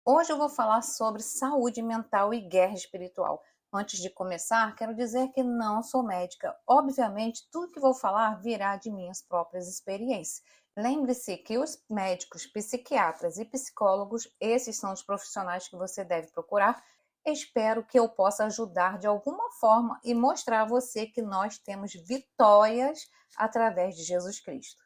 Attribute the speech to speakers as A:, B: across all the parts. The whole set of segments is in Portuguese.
A: Hoje eu vou falar sobre saúde mental e guerra espiritual. Antes de começar, quero dizer que não sou médica. Obviamente, tudo que vou falar virá de minhas próprias experiências. Lembre-se que os médicos, psiquiatras e psicólogos, esses são os profissionais que você deve procurar. Espero que eu possa ajudar de alguma forma e mostrar a você que nós temos vitórias através de Jesus Cristo.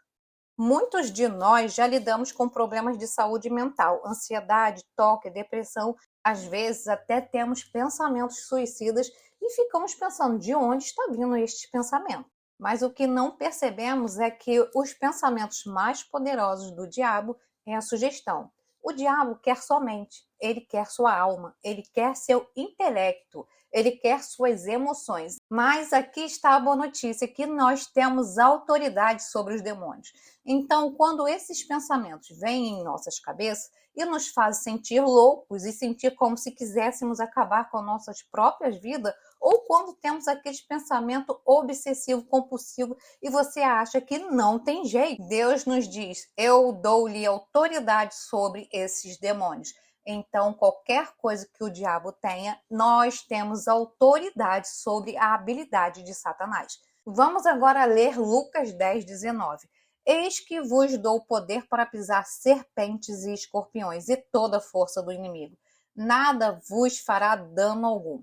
A: Muitos de nós já lidamos com problemas de saúde mental, ansiedade, toque, depressão. Às vezes até temos pensamentos suicidas e ficamos pensando de onde está vindo estes pensamentos. Mas o que não percebemos é que os pensamentos mais poderosos do diabo é a sugestão. O diabo quer sua mente, ele quer sua alma, ele quer seu intelecto, ele quer suas emoções. Mas aqui está a boa notícia, que nós temos autoridade sobre os demônios. Então, quando esses pensamentos vêm em nossas cabeças e nos fazem sentir loucos e sentir como se quiséssemos acabar com nossas próprias vidas, ou quando temos aquele pensamento obsessivo compulsivo e você acha que não tem jeito, Deus nos diz: eu dou-lhe autoridade sobre esses demônios. Então, qualquer coisa que o diabo tenha, nós temos autoridade sobre a habilidade de Satanás. Vamos agora ler Lucas 10:19. Eis que vos dou poder para pisar serpentes e escorpiões e toda a força do inimigo. Nada vos fará dano algum.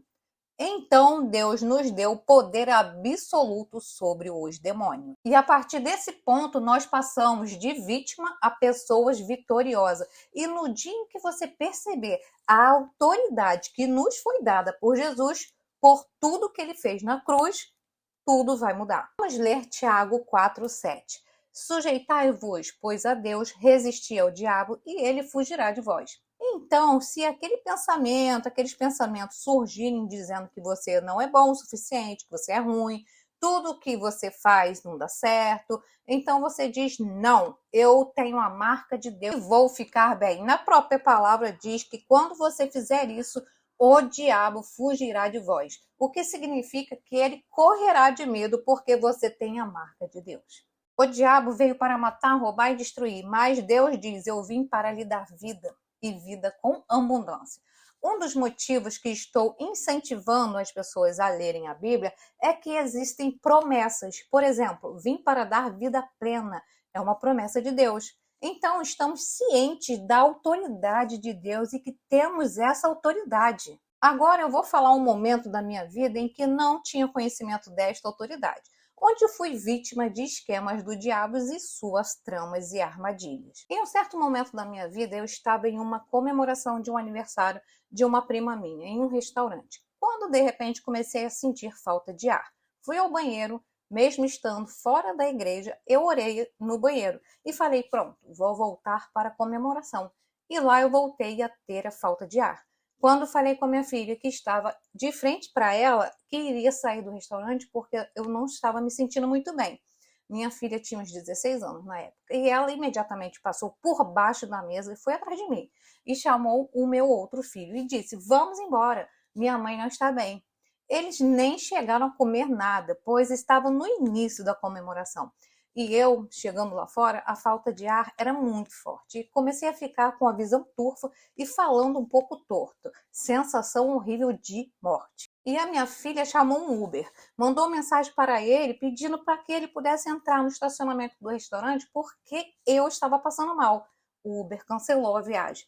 A: Então Deus nos deu poder absoluto sobre os demônios. E a partir desse ponto, nós passamos de vítima a pessoas vitoriosas. E no dia em que você perceber a autoridade que nos foi dada por Jesus, por tudo que ele fez na cruz, tudo vai mudar. Vamos ler Tiago 4:7. Sujeitai-vos, pois, a Deus, resisti ao diabo e ele fugirá de vós. Então, se aqueles pensamentos surgirem dizendo que você não é bom o suficiente, que você é ruim, tudo que você faz não dá certo, então você diz: não, eu tenho a marca de Deus e vou ficar bem. Na própria palavra diz que quando você fizer isso, o diabo fugirá de vós, o que significa que ele correrá de medo porque você tem a marca de Deus. O diabo veio para matar, roubar e destruir, mas Deus diz: eu vim para lhe dar vida e vida com abundância. Um dos motivos que estou incentivando as pessoas a lerem a Bíblia é que existem promessas. Por exemplo, vim para dar vida plena. É uma promessa de Deus. Então, estamos cientes da autoridade de Deus e que temos essa autoridade. Agora eu vou falar um momento da minha vida em que não tinha conhecimento desta autoridade, onde eu fui vítima de esquemas do diabo e suas tramas e armadilhas. Em um certo momento da minha vida, eu estava em uma comemoração de um aniversário de uma prima minha, em um restaurante, quando de repente comecei a sentir falta de ar. Fui ao banheiro, mesmo estando fora da igreja, eu orei no banheiro e falei: pronto, vou voltar para a comemoração. E lá eu voltei a ter a falta de ar. Quando falei com a minha filha, que estava de frente para ela, que iria sair do restaurante porque eu não estava me sentindo muito bem. Minha filha tinha uns 16 anos na época e ela imediatamente passou por baixo da mesa e foi atrás de mim e chamou o meu outro filho e disse: vamos embora, minha mãe não está bem. Eles nem chegaram a comer nada, pois estavam no início da comemoração. E eu, chegando lá fora, a falta de ar era muito forte. E comecei a ficar com a visão turva e falando um pouco torto. Sensação horrível de morte. E a minha filha chamou um Uber, mandou mensagem para ele pedindo para que ele pudesse entrar no estacionamento do restaurante porque eu estava passando mal. O Uber cancelou a viagem.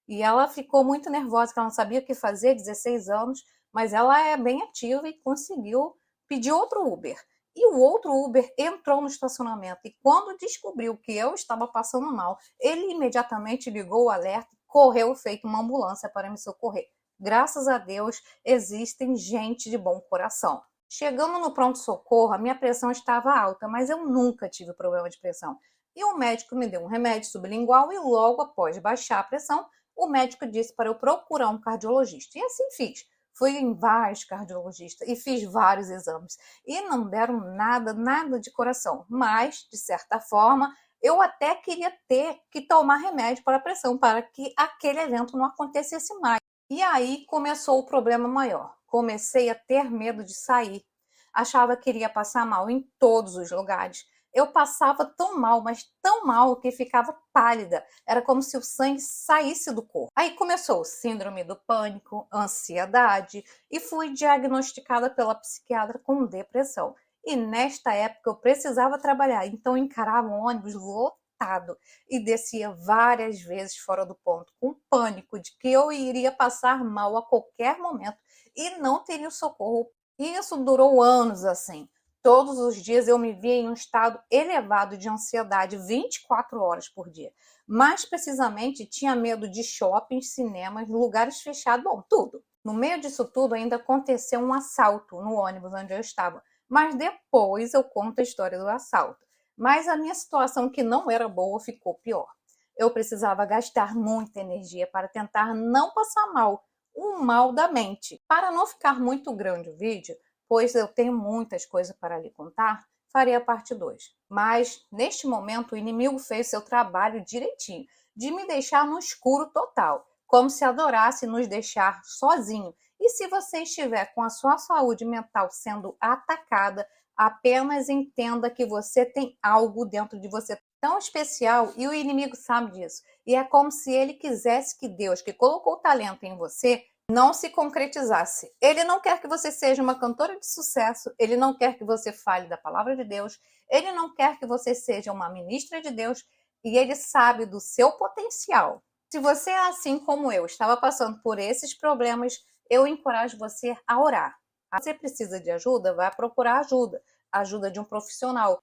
A: E ela ficou muito nervosa, que ela não sabia o que fazer, 16 anos, mas ela é bem ativa e conseguiu pedir outro Uber. E o outro Uber entrou no estacionamento e quando descobriu que eu estava passando mal, ele imediatamente ligou o alerta e correu feito uma ambulância para me socorrer. Graças a Deus, existem gente de bom coração. Chegando no pronto-socorro, a minha pressão estava alta, mas eu nunca tive problema de pressão. E o médico me deu um remédio sublingual e logo após baixar a pressão, o médico disse para eu procurar um cardiologista. E assim fiz. Fui em vários cardiologistas e fiz vários exames. E não deram nada de coração. Mas, de certa forma, eu até queria ter que tomar remédio para a pressão, para que aquele evento não acontecesse mais. E aí começou o problema maior. Comecei a ter medo de sair. Achava que iria passar mal em todos os lugares. Eu passava tão mal, mas tão mal que ficava pálida. Era como se o sangue saísse do corpo. Aí começou síndrome do pânico, ansiedade e fui diagnosticada pela psiquiatra com depressão. E nesta época eu precisava trabalhar, então eu encarava um ônibus lotado e descia várias vezes fora do ponto, com pânico de que eu iria passar mal a qualquer momento e não teria socorro. E isso durou anos assim. Todos os dias eu me via em um estado elevado de ansiedade 24 horas por dia. Mais precisamente, tinha medo de shoppings, cinemas, lugares fechados, bom, tudo. No meio disso tudo, ainda aconteceu um assalto no ônibus onde eu estava. Mas depois eu conto a história do assalto. Mas a minha situação, que não era boa, ficou pior. Eu precisava gastar muita energia para tentar não passar mal, o mal da mente. Para não ficar muito grande o vídeo, pois eu tenho muitas coisas para lhe contar, farei a parte 2. Mas, neste momento, o inimigo fez seu trabalho direitinho, de me deixar no escuro total, como se adorasse nos deixar sozinho. E se você estiver com a sua saúde mental sendo atacada, apenas entenda que você tem algo dentro de você tão especial e o inimigo sabe disso. E é como se ele quisesse que Deus, que colocou o talento em você, não se concretizasse. Ele não quer que você seja uma cantora de sucesso, ele não quer que você fale da palavra de Deus, ele não quer que você seja uma ministra de Deus e ele sabe do seu potencial. Se você é assim como eu, estava passando por esses problemas, eu encorajo você a orar. Você precisa de ajuda? Vai procurar ajuda. Ajuda de um profissional.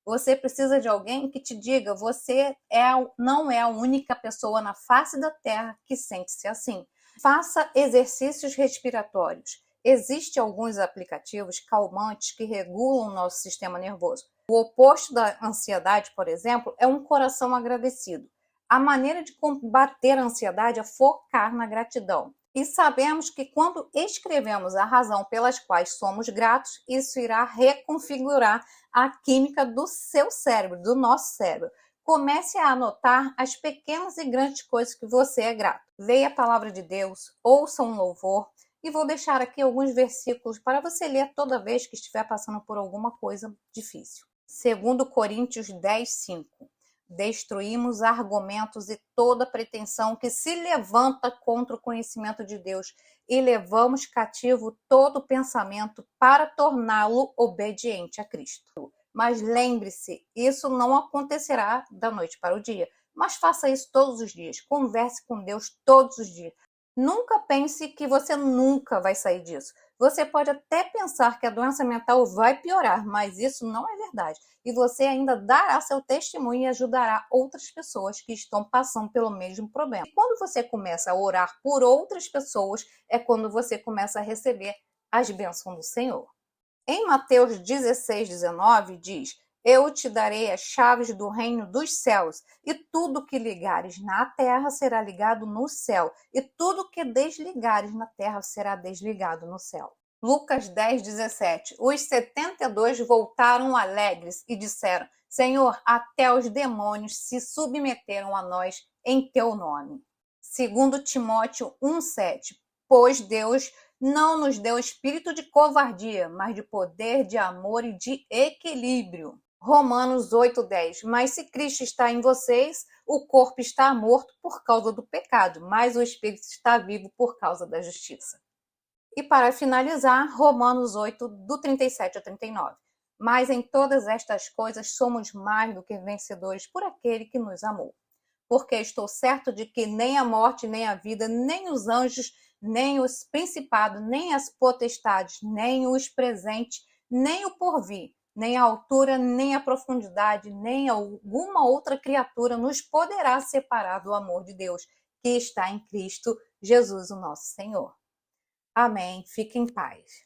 A: Você precisa de alguém que te diga, você não é a única pessoa na face da terra que sente-se assim. Faça exercícios respiratórios. Existem alguns aplicativos calmantes que regulam o nosso sistema nervoso. O oposto da ansiedade, por exemplo, é um coração agradecido. A maneira de combater a ansiedade é focar na gratidão. E sabemos que quando escrevemos a razão pelas quais somos gratos, isso irá reconfigurar a química do seu cérebro, do nosso cérebro. Comece a anotar as pequenas e grandes coisas que você é grato. Leia a palavra de Deus, ouça um louvor e vou deixar aqui alguns versículos para você ler toda vez que estiver passando por alguma coisa difícil. 2 Coríntios 10, 5. Destruímos argumentos e toda pretensão que se levanta contra o conhecimento de Deus e levamos cativo todo pensamento para torná-lo obediente a Cristo. Mas lembre-se, isso não acontecerá da noite para o dia, mas faça isso todos os dias, converse com Deus todos os dias. Nunca pense que você nunca vai sair disso. Você pode até pensar que a doença mental vai piorar, mas isso não é verdade. E você ainda dará seu testemunho e ajudará outras pessoas que estão passando pelo mesmo problema. E quando você começa a orar por outras pessoas, é quando você começa a receber as bênçãos do Senhor. Em Mateus 16, 19, diz: eu te darei as chaves do reino dos céus, e tudo que ligares na terra será ligado no céu, e tudo que desligares na terra será desligado no céu. Lucas 10, 17. Os 72 voltaram alegres e disseram: Senhor, até os demônios se submeteram a nós em teu nome. 2 Timóteo 1, 7. Pois Deus não nos deu espírito de covardia, mas de poder, de amor e de equilíbrio. Romanos 8:10. Mas se Cristo está em vocês, o corpo está morto por causa do pecado, mas o espírito está vivo por causa da justiça. E para finalizar, Romanos 8, do 37 ao 39. Mas em todas estas coisas somos mais do que vencedores por aquele que nos amou. Porque estou certo de que nem a morte, nem a vida, nem os anjos, nem os principados, nem as potestades, nem os presentes, nem o porvir, nem a altura, nem a profundidade, nem alguma outra criatura nos poderá separar do amor de Deus, que está em Cristo Jesus, o nosso Senhor. Amém. Fique em paz.